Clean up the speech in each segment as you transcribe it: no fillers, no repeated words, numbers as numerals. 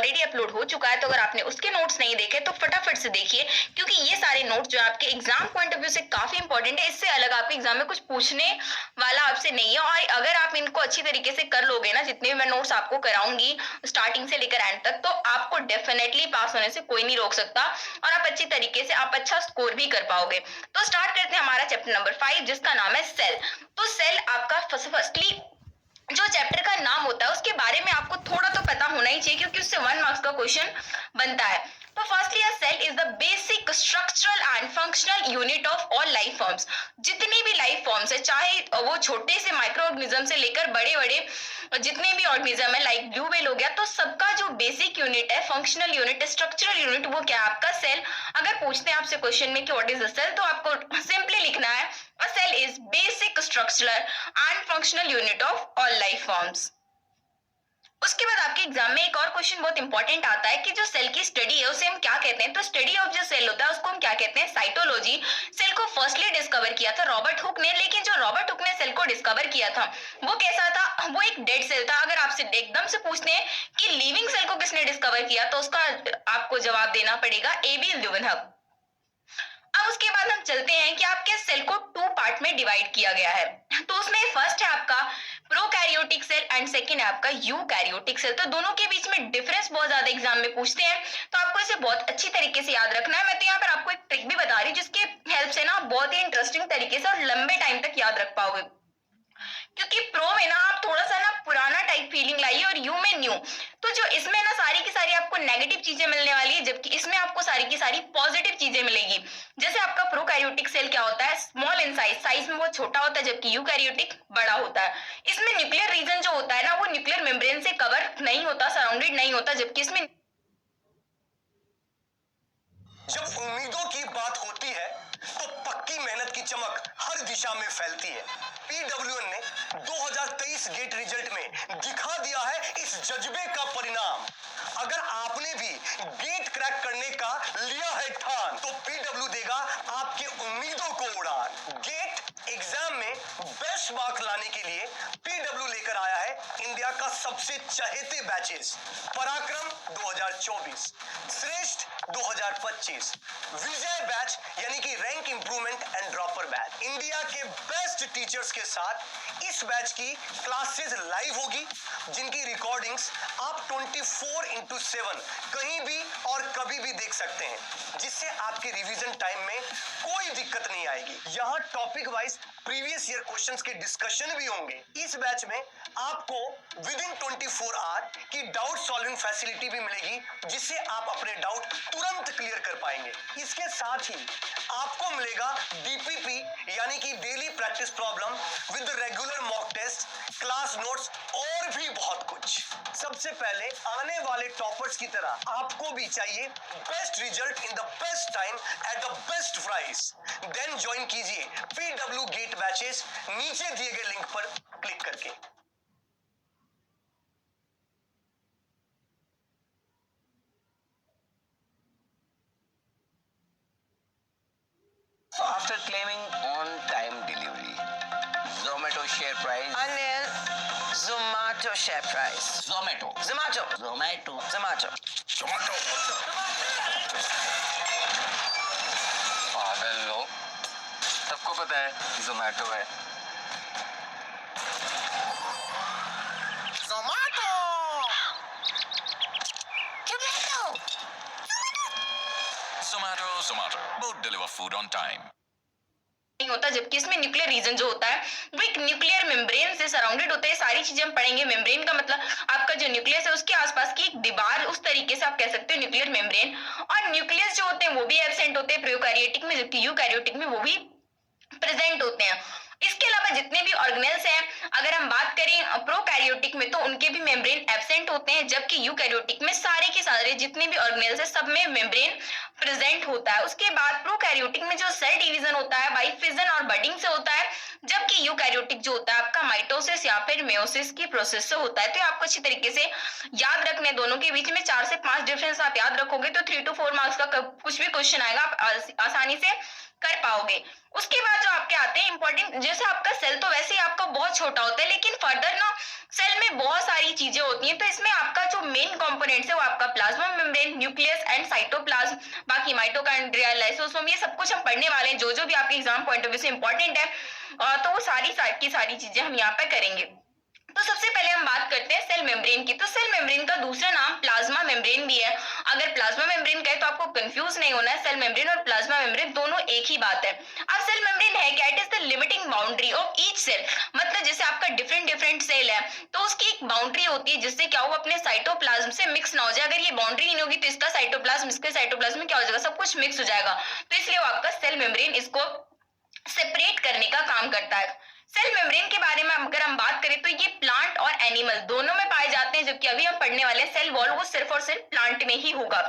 Already upload हो चुका है, तो अगर आपने उसके नोट्स नहीं देखे तो फटाफट से देखिए, क्योंकि ये सारे नोट्स जो आपके एग्जाम पॉइंट ऑफ व्यू से काफी इंपॉर्टेंट है। इससे अलग आपके एग्जाम में कुछ पूछने वाला आपसे नहीं है, और अगर आप इनको अच्छी तरीके से कर लोगे ना, जितने भी मैं नोट्स आपको कराऊंगी स्टार्टिंग से लेकर एंड तक, तो आपको डेफिनेटली पास होने से कोई नहीं रोक सकता, और आप अच्छी तरीके से आप अच्छा स्कोर भी कर पाओगे। तो स्टार्ट करते हैं हमारा चैप्टर नंबर 5, जिसका नाम है सेल। तो सेल आपका फर्स्टली जो चैप्टर का नाम होता है उसके बारे में आपको थोड़ा तो पता होना ही चाहिए, क्योंकि उससे 1 मार्क्स का क्वेश्चन बनता है। तो firstly a cell is the basic structural and functional unit of all life forms. जितने भी लाइफ फॉर्म्स है, चाहे वो छोटे से माइक्रो ऑर्गेनिज्म से लेकर बड़े बड़े जितने भी ऑर्गेनिज्म है, लाइक ब्लू व्हेल हो गया, तो सबका जो बेसिक यूनिट है, फंक्शनल यूनिट, स्ट्रक्चरल यूनिट, वो क्या है? आपका सेल। अगर पूछते हैं आपसे क्वेश्चन में कि व्हाट इज द सेल, तो आपको सिंपली लिखना है a cell is basic structural and functional unit of all life forms। उसके बाद आपके एग्जाम में एक और क्वेश्चन बहुत इंपॉर्टेंट आता है कि जो सेल की स्टडी है उसे हम क्या कहते हैं। तो स्टडी ऑफ जो सेल होता है उसको हम क्या कहते हैं? साइटोलॉजी। सेल को फर्स्टली डिस्कवर किया था रॉबर्ट हुक ने, लेकिन जो रॉबर्ट हुक ने सेल को डिस्कवर किया था वो कैसा था? वो एक डेड सेल था। अगर आपसे एकदम से पूछते हैं कि लिविंग सेल को किसने डिस्कवर किया, तो उसका आपको जवाब देना पड़ेगा एबी ल्यूवेनहक। अब उसके बाद हम चलते हैं कि आपके सेल को 2 पार्ट में डिवाइड किया गया है। तो उसमें फर्स्ट है आपका प्रोकैरियोटिक सेल एंड सेकंड है आपका यूकैरियोटिक सेल। तो दोनों के बीच में डिफरेंस बहुत ज्यादा एग्जाम में पूछते हैं, तो आपको इसे बहुत अच्छी तरीके से याद रखना है। मैं तो यहाँ पर आपको एक ट्रिक भी बता रही हूँ जिसके हेल्प से ना बहुत ही इंटरेस्टिंग तरीके से और लंबे टाइम तक याद रख पाओगे, क्योंकि प्रो में ना आप थोड़ा सा ना पुराना टाइप फीलिंग लाइए और यू में न्यू। तो जो इसमें ना सारी की सारी आपको नेगेटिव चीजें मिलने वाली है, जबकि इसमें आपको सारी की सारी पॉजिटिव चीजें मिलेगी। जैसे आपका प्रोकैरियोटिक सेल क्या होता है? स्मॉल इन साइज, साइज में बहुत छोटा होता है, जबकि यूकैरियोटिक बड़ा होता है। इसमें न्यूक्लियर रीजन जो होता है ना, वो न्यूक्लियर मेम्ब्रेन से कवर नहीं होता, सराउंडेड नहीं होता, जबकि इसमें जब उम्मीदों की बात होती है तो पक्की मेहनत की चमक हर दिशा में फैलती है। पीडब्ल्यूएन ने 2023 गेट रिजल्ट में दिखा दिया है इस जज्बे का परिणाम। अगर आपने भी गेट क्रैक करने का लिया है ठान, तो पीडब्ल्यू देगा आपके उम्मीदों को उड़ान। गेट एग्जाम में बेस्ट मार्क लाने के लिए पीडब्ल्यू लेकर आया है इंडिया का सबसे चहेते बैचेस। पराक्रम 2024, श्रेष्ठ 2025, विजय बैच यानी कि rank improvement and dropper batch. India के बेस्ट टीचर्स के साथ इस बैच की क्लासेस लाइव होगी, जिनकी रिकॉर्डिंग्स आप 24/7 कहीं भी और कभी भी देख सकते हैं, जिससे आपके रिवीजन टाइम में कोई दिक्कत नहीं आएगी। यहाँ topic wise previous year questions के डिस्कशन भी होंगे। इस बैच में आपको विद इन 24 आवर की डाउट सॉल्विंग फैसिलिटी भी मिलेगी, जिससे आप अपने डाउट तुरंत क्लियर कर पाएंगे। इसके साथ ही आपको मिलेगा डीपीपी यानी कि daily practice problem with regular mock test, class notes और भी बहुत कुछ। सबसे पहले आने वाले टॉपर्स की तरह आपको भी चाहिए best result in the best time at the best price. Then join कीजिए पीडब्ल्यू गेट बैचेस नीचे दिए गए लिंक पर क्लिक करके। After claiming on-time delivery, Zomato share price. Anil, Zomato share price. Zomato. Zomato. Zomato. Zomato. Zomato. पागल लोग, सबको पता है Zomato है। Zomato. Zomato. Both deliver food on time. नहीं होता, जबकि इसमें न्यूक्लियर रीजन जो होता है वो एक न्यूक्लियर मेम्ब्रेन से सराउंडेड होता है। सारी चीजें हम पढ़ेंगे। मेम्ब्रेन का मतलब आपका जो न्यूक्लियस है उसके आसपास की एक दीवार, उस तरीके से आप कह सकते हो न्यूक्लियर मेम्ब्रेन। और न्यूक्लियस जो होते हैं वो भी एब्सेंट होते हैं प्रोकैरियोटिक में, जबकि यूकैरियोटिक में वो भी प्रेजेंट होते हैं। इसके अलावा जितने भी ऑर्गेनेल्स हैं, अगर हम बात करें प्रोकैरियोटिक में, तो उनके भी मेम्ब्रेन एब्सेंट होते हैं, जबकि यूकैरियोटिक में सारे के सारे जितने भी ऑर्गेनेल्स हैं सब में मेम्ब्रेन प्रेजेंट होता है। उसके बाद प्रोकैरियोटिक में जो सेल डिवीजन होता है बाय फिजन और बडिंग से होता है, जबकि यूकैरियोटिक जो होता है आपका माइटोसिस या फिर मेयोसिस की प्रोसेस से होता है। तो आपको अच्छी तरीके से याद रखने, दोनों के बीच में 4 से 5 डिफरेंस आप याद रखोगे तो 3 to 4 मार्क्स का कुछ भी क्वेश्चन आएगा आप आसानी से कर पाओगे। उसके बाद जो आपके आते हैं इंपॉर्टेंट, जैसे आपका सेल तो वैसे ही आपका बहुत छोटा होता है, लेकिन फर्दर ना सेल में बहुत सारी चीजें होती हैं। तो इसमें आपका जो मेन कंपोनेंट्स है वो आपका plasma membrane, nucleus and cytoplasm, बाकी माइटोकॉन्ड्रिया, लाइसोसोम, ये सब कुछ हम पढ़ने वाले हैं, जो जो भी आपके एग्जाम पॉइंट ऑफ व्यू से इंपॉर्टेंट है। तो वो सारी की सारी चीजें हम यहाँ पे करेंगे। तो सबसे पहले हम बात करते हैं सेल मेम्ब्रेन की। तो सेल मेम्ब्रेन का दूसरा नाम प्लाज्मा मेम्ब्रेन भी है। अगर प्लाज्मा मेम्ब्रेन कहे तो आपको कंफ्यूज नहीं होना है, सेल मेम्ब्रेन और प्लाज्मा मेम्ब्रेन दोनों एक ही बात है। अब सेल मेम्ब्रेन है क्या? It is the limiting boundary of each cell. मतलब जैसे आपका डिफरेंट सेल है तो उसकी एक बाउंड्री होती है जिससे क्या हो, अपने साइटोप्लाज्म से मिक्स ना हो जाए। अगर ये बाउंड्री नहीं होगी तो इसका साइटोप्लाज्म इसके साइटोप्लाज्म में क्या हो जाएगा, सब कुछ मिक्स हो जाएगा। तो इसलिए वो आपका सेल मेम्ब्रेन इसको सेपरेट करने का काम करता है। सेल मेम्ब्रेन के बारे में अगर हम बात करें तो ये प्लांट और एनिमल दोनों में पाए जाते हैं, जबकि अभी हम पढ़ने वाले सेल वॉल वो सिर्फ और सिर्फ प्लांट में ही होगा।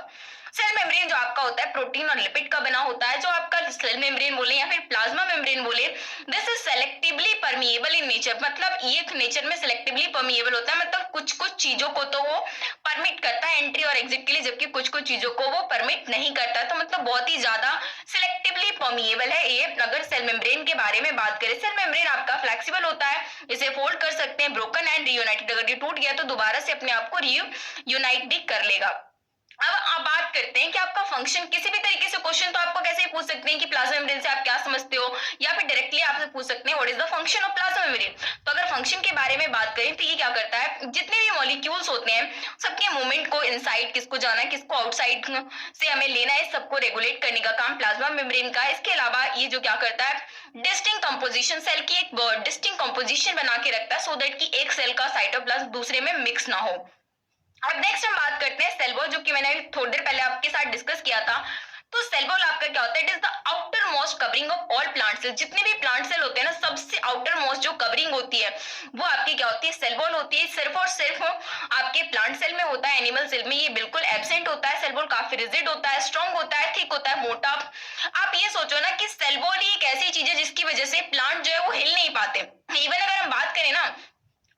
सेल मेम्ब्रेन जो आपका होता है प्रोटीन और लिपिड का बना होता है। जो आपका सेल मेम्ब्रेन बोले या फिर प्लाज्मा मेम्ब्रेन बोले, this is selectively permeable in nature. मतलब ये नेचर में सेलेक्टिवली परमिएबल होता है, मतलब कुछ कुछ चीजों को तो वो परमिट करता है एंट्री और एग्जिट के लिए, जबकि कुछ कुछ चीजों को वो परमिट नहीं करता। तो मतलब बहुत ही ज्यादा सिलेक्टिवली परमिएबल है ये। अगर सेल मेम्ब्रेन के बारे में बात करें, सेल मेम्ब्रेन आपका फ्लेक्सिबल होता है, इसे फोल्ड कर सकते हैं, ब्रोकन एंड रीयूनाइटेड, अगर ये टूट गया तो दोबारा से अपने आप को रीयूनाइट भी कर लेगा। अब आप बात करते हैं कि आपका फंक्शन, किसी भी तरीके से क्वेश्चन तो आपको कैसे पूछ सकते हैं कि प्लाज्मा मेम्ब्रेन से आप क्या समझते हो, या फिर डायरेक्टली आपसे पूछ सकते हैं what is the function of plasma membrane. तो अगर फंक्शन के बारे में बात करें तो ये क्या करता है, जितने भी मॉलिक्यूल्स होते हैं सबके मूवमेंट को इनसाइड किसको जाना है, किसको आउटसाइड से हमें लेना है, सबको रेगुलेट करने का काम प्लाज्मा मेम्ब्रेन का। इसके अलावा ये जो क्या करता है, डिस्टिंक्ट कंपोजिशन, सेल की एक डिस्टिंक्ट कंपोजिशन बना के रखता है, सो दैट कि एक सेल का साइटोप्लाज्म दूसरे में मिक्स ना हो। अब नेक्स्ट हम बात करते हैं सेल वॉल, जो कि मैंने थोड़ी देर पहले आपके साथ डिस्कस किया था। तो सेल वॉल आपका क्या होता है, it is the outermost covering of all plant cell. जितने भी प्लांट सेल होते हैं ना, सबसे आउटर मोस्ट जो कवरिंग होती है वो आपकी क्या होती है, सेल वॉल होती है। सिर्फ और सिर्फ आपके प्लांट सेल में होता है, एनिमल सेल में ये बिल्कुल एब्सेंट होता है। सेल वॉल काफी रिजिड होता है, स्ट्रॉन्ग होता है, थिक होता है, मोटा। आप ये सोचो ना कि सेल वॉल ही एक ऐसी चीज है जिसकी वजह से प्लांट जो है वो हिल नहीं पाते। इवन अगर हम बात करें ना,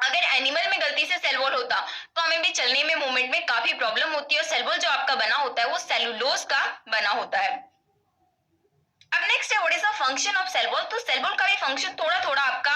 अगर एनिमल में गलती से सेल वॉल होता तो हमें भी चलने में, मूवमेंट में काफी प्रॉब्लम होती है। और सेल वॉल जो आपका बना होता है वो सेलुलोज का बना होता है। अब नेक्स्ट है what is the function of cell wall. तो सेल वॉल का भी फंक्शन थोड़ा थोड़ा आपका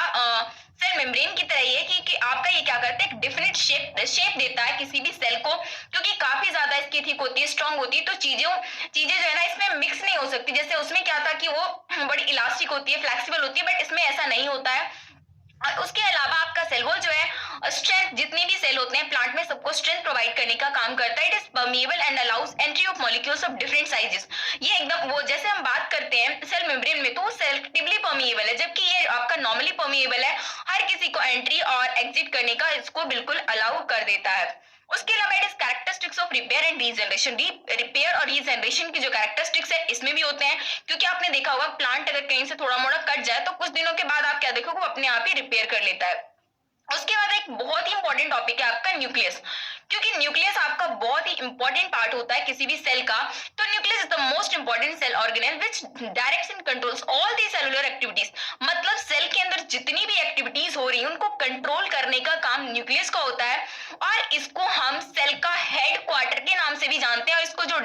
सेल मेम्ब्रेन की तरह ही है कि आपका ये क्या करता है, एक डिफिनिट शेप देता है किसी भी सेल को, क्योंकि काफी ज्यादा इसकी थिक होती है, स्ट्रॉन्ग होती है। तो चीजें जो है ना इसमें मिक्स नहीं हो सकती। जैसे उसमें क्या था कि वो बड़ी इलास्टिक होती है, फ्लेक्सिबल होती है, बट इसमें ऐसा नहीं होता है। और उसके अलावा आपका सेल वॉल जो है स्ट्रेंथ, जितने भी सेल होते हैं प्लांट में सबको स्ट्रेंथ प्रोवाइड करने का काम करता है। It is permeable and allows entry of molecules of different sizes. ये एकदम वो जैसे हम बात करते हैं सेल मेम्ब्रेन में तो वो सेलेक्टिवली परमिएबल है, जबकि ये आपका नॉर्मली परमिएबल है, हर किसी को एंट्री और एग्जिट करने का इसको बिल्कुल अलाउ कर देता है। उसके अलावा it is characteristics of repair and regeneration. Repair और रीजनरेशन की जो कैरेक्टरिस्टिक्स है इसमें भी होते हैं, क्योंकि आपने देखा होगा प्लांट अगर कहीं से थोड़ा मोड़ा कट जाए तो कुछ दिनों के बाद आप क्या देखोगे, वो अपने आप ही रिपेयर कर लेता है। उसके बाद एक बहुत ही इंपॉर्टेंट टॉपिक है आपका न्यूक्लियस, क्योंकि न्यूक्लियस आपका बहुत ही इंपॉर्टेंट पार्ट होता है किसी भी सेल का। तो nucleus is the most important cell organelle which directs and controls all the cellular activities. मतलब सेल के अंदर जितनी भी एक्टिविटीज हो रही है उनको कंट्रोल करने का काम न्यूक्लियस का होता है। और इसको हम सेल का हेड क्वार्टर के नाम से भी जानते हैं। और इसको जो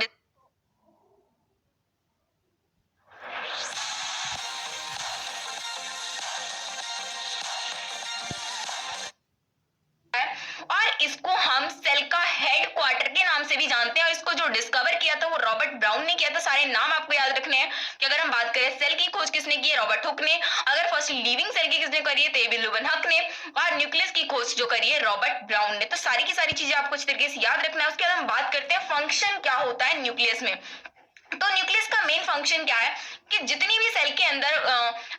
सेल का हेड क्वार्टर के नाम से भी जानते हैं। और इसको जो डिस्कवर किया था वो रॉबर्ट ब्राउन ने किया था। सारे नाम आपको याद रखने हैं कि अगर हम बात करें सेल की खोज किसने की है, रॉबर्ट हुक ने। अगर फर्स्ट लिविंग सेल की किसने करी है, तो एबी लुबनहक ने। और न्यूक्लियस की खोज जो करी है रॉबर्ट ब्राउन ने। तो सारी की सारी चीजें आपको इस तरीके से याद रखना है। उसके बाद हम बात करते हैं फंक्शन क्या होता है न्यूक्लियस में। तो न्यूक्लियस का मेन फंक्शन क्या है कि जितनी भी सेल के अंदर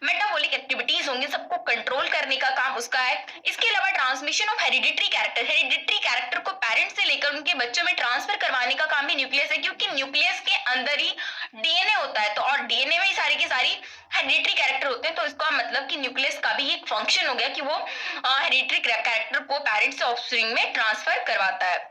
मेटाबॉलिक एक्टिविटीज होंगी सबको कंट्रोल करने का काम उसका है। इसके अलावा ट्रांसमिशन ऑफ हेरिडिटरी कैरेक्टर को पेरेंट्स से लेकर उनके बच्चों में ट्रांसफर करवाने का काम भी न्यूक्लियस है, क्योंकि न्यूक्लियस के अंदर ही डीएनए होता है। तो और डीएनए में ही सारी की सारी हेरिडिटरी कैरेक्टर होते हैं। तो इसका मतलब कि न्यूक्लियस का भी एक फंक्शन हो गया कि वो हेरिडिटरी कैरेक्टर को पेरेंट्स से ऑफस्प्रिंग में ट्रांसफर करवाता है।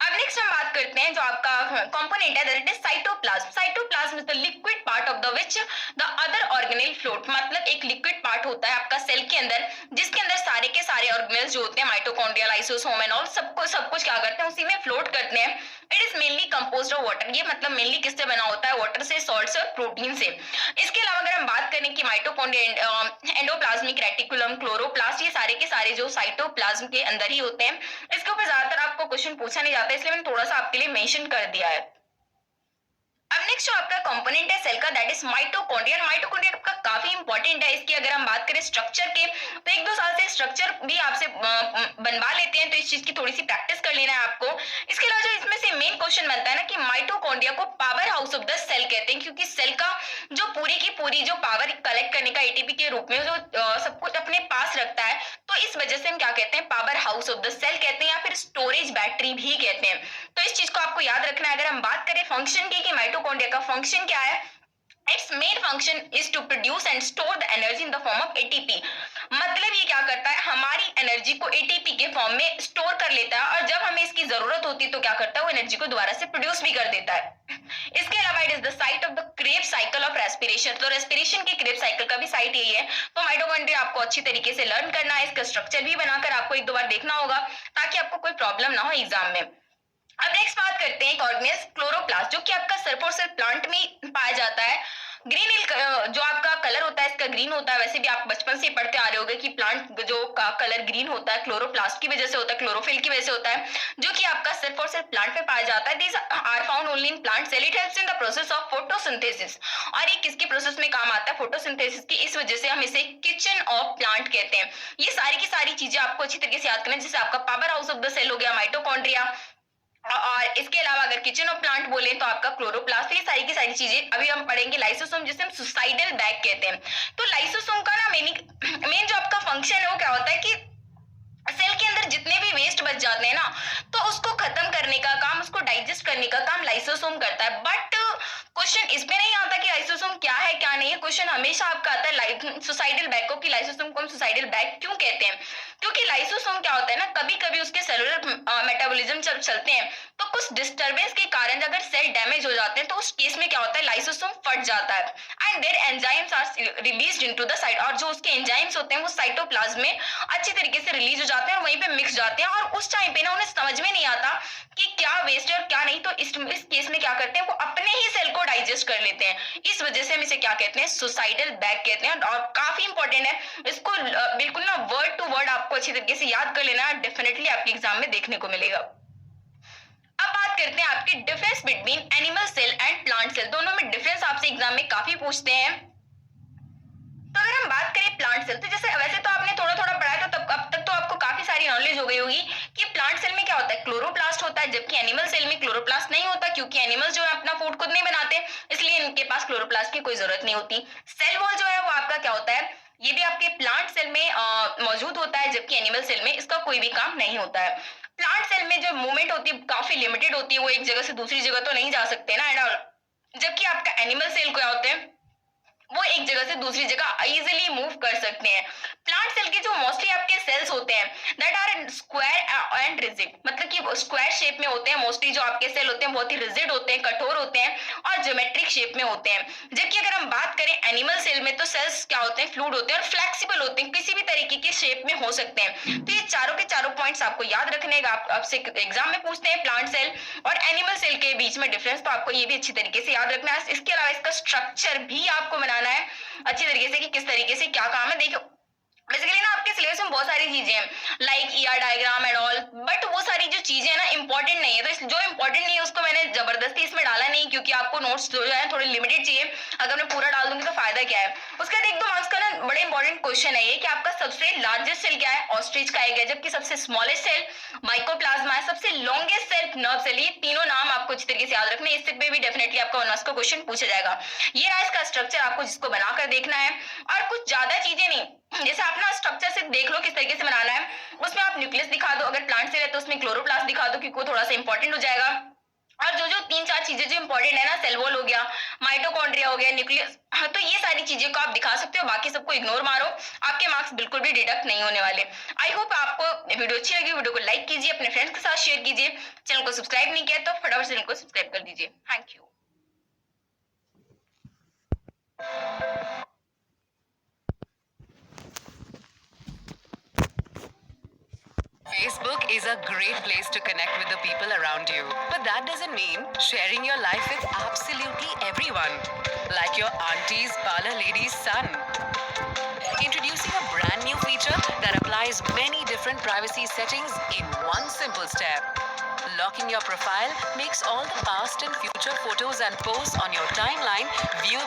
अब नेक्स्ट हम बात करते हैं जो आपका कंपोनेंट है, that is cytoplasm. Cytoplasm is the liquid part of the which the other organelle float. मतलब एक लिक्विड पार्ट होता है आपका सेल के अंदर, जिसके अंदर सारे के सारे ऑर्गेनेल्स जो होते हैं, माइटोकॉन्ड्रिया, लाइसोसोम एंड ऑल, सब कुछ क्या करते हैं उसी में फ्लोट करते हैं। It is mainly composed of water. ये मतलब मेनली किससे बना होता है? वाटर से, सॉल्ट से और प्रोटीन से। इसके अलावा अगर हम बात करें कि माइटोकॉन्ड्रिया, एंडोप्लाज्मिक रेटिकुलम, क्लोरोप्लास्ट, ये सारे के सारे जो साइटोप्लाज्म के अंदर ही होते हैं। इसके ऊपर ज्यादातर आपको क्वेश्चन पूछा नहीं जाता, इसलिए मैंने थोड़ा सा आपके लिए मेंशन कर दिया है। अब नेक्स्ट जो आपका कंपोनेंट है सेल का, दैट इज माइटोकॉन्ड्रिया। माइटोकॉन्ड्रिया आपका काफी इंपॉर्टेंट है। इसकी अगर हम बात करें स्ट्रक्चर के, तो 1-2 साल से स्ट्रक्चर भी आपसे बनवा लेते हैं, तो इस चीज की थोड़ी सी प्रैक्टिस कर लेना है आपको। इसके अलावा जो इसमें से मेन क्वेश्चन बनता है ना कि माइटोकॉन्ड्रिया को powerhouse of the cell कहते हैं, क्योंकि सेल का जो पूरी की पूरी जो पावर कलेक्ट करने का एटीपी के रूप में जो सब कुछ अपने पास रखता है, तो इस वजह से हम क्या कहते हैं? Powerhouse of the cell कहते हैं, या फिर स्टोरेज बैटरी भी कहते हैं। तो इस चीज को आपको याद रखना है। अगर हम बात करें फंक्शन की कि माइटोकॉन्ड्रिया का फंक्शन क्या है, its main function is to produce and store the energy in the form of ATP. मतलब ये क्या करता है? हमारी एनर्जी को एटीपी के फॉर्म में स्टोर कर लेता है, और जब हमें इसकी जरूरत होती है तो क्या करता है? वो एनर्जी को दोबारा से प्रोड्यूस भी कर देता है। इसके अलावा it is the site of the Krebs cycle of respiration. तो रेस्पिरेशन के क्रेब्स साइकिल का भी साइट यही है। तो माइटोकॉन्ड्रिया आपको अच्छी तरीके से लर्न करना है, इसका स्ट्रक्चर भी बनाकर आपको 1-2 बार देखना होगा, ताकि आपको कोई प्रॉब्लम ना हो एग्जाम में। अब नेक्स्ट बात करते हैं एक ऑर्गेनिज्म क्लोरोप्लास्ट, जो कि आपका सिर्फ और सिर्फ प्लांट में पाया जाता है। ग्रीन जो आपका कलर होता है इसका ग्रीन होता है। वैसे भी आप बचपन से पढ़ते आ रहे होंगे कि प्लांट जो का कलर ग्रीन होता है क्लोरोप्लास्ट की वजह से होता है, क्लोरोफिल की वजह से होता है, जो कि आपका सिर्फ और सिर्फ प्लांट में पाया जाता है। These are found only in plant cell. It helps in the process of photosynthesis. और ये किसकी प्रोसेस में काम आता है? फोटोसिंथेसिस की। इस वजह से हम इसे किचन ऑफ प्लांट कहते हैं। ये सारी की सारी चीजें आपको अच्छी तरीके से याद करना है। जैसे आपका powerhouse of the cell हो गया माइटोकॉन्ड्रिया, और इसके अलावा अगर किचन ऑफ प्लांट बोले तो आपका क्लोरोप्लास्ट। ये सारी की सारी चीजें अभी हम पढ़ेंगे। लाइसोसोम, जिसे हम सुसाइडल बैग कहते हैं। तो लाइसोसोम का ना मेन जो आपका फंक्शन है वो क्या होता है कि सेल के अंदर जितने भी वेस्ट बच जाते हैं ना, तो उसको खत्म करने का काम, उसको डाइजेस्ट करने का काम लाइसोसोम करता है। बट क्वेश्चन इसमें नहीं आता कि लाइसोसोम क्या है क्या नहीं है। क्वेश्चन हमेशा आपका आता है सुसाइडल बैग को, कि लाइसोसोम को हम सुसाइडल बैग क्यों कहते हैं? क्योंकि लाइसोसोम क्या होता है ना, कभी कभी उसके सेलुलर मेटाबॉलिज्म जब चलते हैं तो कुछ डिस्टर्बेंस के कारण अगर सेल डैमेज हो जाते हैं, तो उस केस में क्या होता है? लाइसोसोम फट जाता है, and their enzymes are released into the site. और जो उसके एंजाइम्स होते हैं वो साइटोप्लाज्म में अच्छी तरीके से रिलीज हो जाते हैं और वहीं पे मिक्स जाते हैं। और उस टाइम पे ना उन्हें समझ में नहीं आता कि क्या वेस्ट है और क्या नहीं, तो इस केस में क्या करते हैं? वो अपने ही सेल को डाइजेस्ट कर लेते हैं। इस वजह से हम इसे क्या कहते हैं? सुसाइडल बैग कहते हैं। और काफी इंपॉर्टेंट है, इसको बिल्कुल ना वर्ड टू वर्ड आपको अच्छी तरीके से याद कर लेना है, डेफिनेटली आपके एग्जाम में देखने को मिलेगा। अब बात करते हैं आपके difference between animal cell and plant cell. दोनों में डिफरेंस आपसे एग्जाम में काफी पूछते हैं। तो अगर हम बात करें प्लांट सेल, तो जैसे वैसे तो आपने थोड़ा थोड़ा पढ़ा है, तो अब तक तो आपको काफी सारी नॉलेज हो गई होगी कि प्लांट सेल में क्या होता है? क्लोरोप्लास्ट होता है, जबकि एनिमल सेल में क्लोरोप्लास्ट नहीं होता, क्योंकि एनिमल्स जो है अपना फूड खुद नहीं बनाते, इसलिए इनके पास क्लोरोप्लास्ट की कोई जरूरत नहीं होती। सेल वॉल जो है वो आपका क्या होता है? ये भी आपके प्लांट सेल में मौजूद होता है, जबकि एनिमल सेल में इसका कोई भी काम नहीं होता है। प्लांट सेल में जो मूवमेंट होती है काफी लिमिटेड होती है, वो एक जगह से दूसरी जगह तो नहीं जा सकते ना एंड ऑल। जबकि आपका एनिमल सेल क्या होते हैं? वो एक जगह से दूसरी जगह इजीली मूव कर सकते हैं। प्लांट सेल के जो मोस्टली आपके सेल्स होते हैं that are square and rigid, मतलब कि स्क्वायर शेप में होते हैं। मोस्टली जो आपके सेल होते हैं बहुत ही रिजिड होते हैं, कठोर होते हैं और ज्योमेट्रिक शेप में होते हैं। जबकि अगर हम बात करें एनिमल सेल में, तो सेल्स क्या होते हैं? फ्लूइड होते हैं और फ्लेक्सिबल होते हैं, किसी भी तरीके के शेप में हो सकते हैं। तो ये चारों के चारों पॉइंट्स आपको याद रखने का, आपसे एग्जाम में पूछते हैं प्लांट सेल और एनिमल सेल के बीच में डिफरेंस, तो आपको ये भी अच्छी तरीके से याद रखना है। इसके अलावा इसका स्ट्रक्चर भी आपको बनाना है अच्छी तरीके से कि किस तरीके से क्या काम है। देखो बेसिकली ना आपके सिलेबस में बहुत सारी चीजें हैं like ER diagram and all, but वो सारी जो चीजें हैं ना इंपॉर्टेंट नहीं है। तो जो इंपॉर्टेंट नहीं है उसको मैंने जबरदस्ती इसमें डाला नहीं, क्योंकि आपको नोट्स जो है थोड़े लिमिटेड चाहिए। अगर मैं पूरा डाल दूंगी तो फायदा क्या है? उसके बाद 1-2 मार्क्स का ना बड़े इंपॉर्टेंट क्वेश्चन है ये कि आपका सबसे लार्जेस्ट सेल क्या है? ऑस्ट्रिच का एग है। जबकि सबसे स्मॉलेस्ट सेल माइकोप्लाज्मा है। सबसे लॉन्गेस्ट सेल नर्व सेल। ये तीनों नाम आपको अच्छी तरीके से याद रखने, इससे पे भी डेफिनेटली आपका 1 मार्क्स का क्वेश्चन पूछा जाएगा। ये रहा इसका स्ट्रक्चर, आपको जिसको बनाकर देखना है और कुछ ज्यादा चीजें नहीं। जैसे आप ना स्ट्रक्चर से देख लो किस तरीके से बनाना है, उसमें आप न्यूक्लियस दिखा दो, अगर प्लांट सेल है तो उसमें क्लोरोप्लास्ट दिखा दो, क्योंकि वो थोड़ा सा इंपॉर्टेंट हो जाएगा। और जो 3-4 चीजें जो इंपॉर्टेंट है ना, सेल वॉल हो गया, माइटोकॉन्ड्रिया हो गया, न्यूक्लियस, तो ये सारी चीजें को आप दिखा सकते हो, बाकी सबको इग्नोर मारो, आपके मार्क्स बिल्कुल भी डिडक्ट नहीं होने वाले। आई होप आपको वीडियो अच्छी लगी। वीडियो को लाइक कीजिए, अपने फ्रेंड्स के साथ शेयर कीजिए। चैनल को सब्सक्राइब नहीं किया तो फटाफट चैनल को सब्सक्राइब कर दीजिए। Thank you. Facebook is a great place to connect with the people around you. But that doesn't mean sharing your life with absolutely everyone. Like your auntie's parlor lady's son. Introducing a brand new feature that applies many different privacy settings in one simple step. Locking your profile makes all the past and future photos and posts on your timeline viewable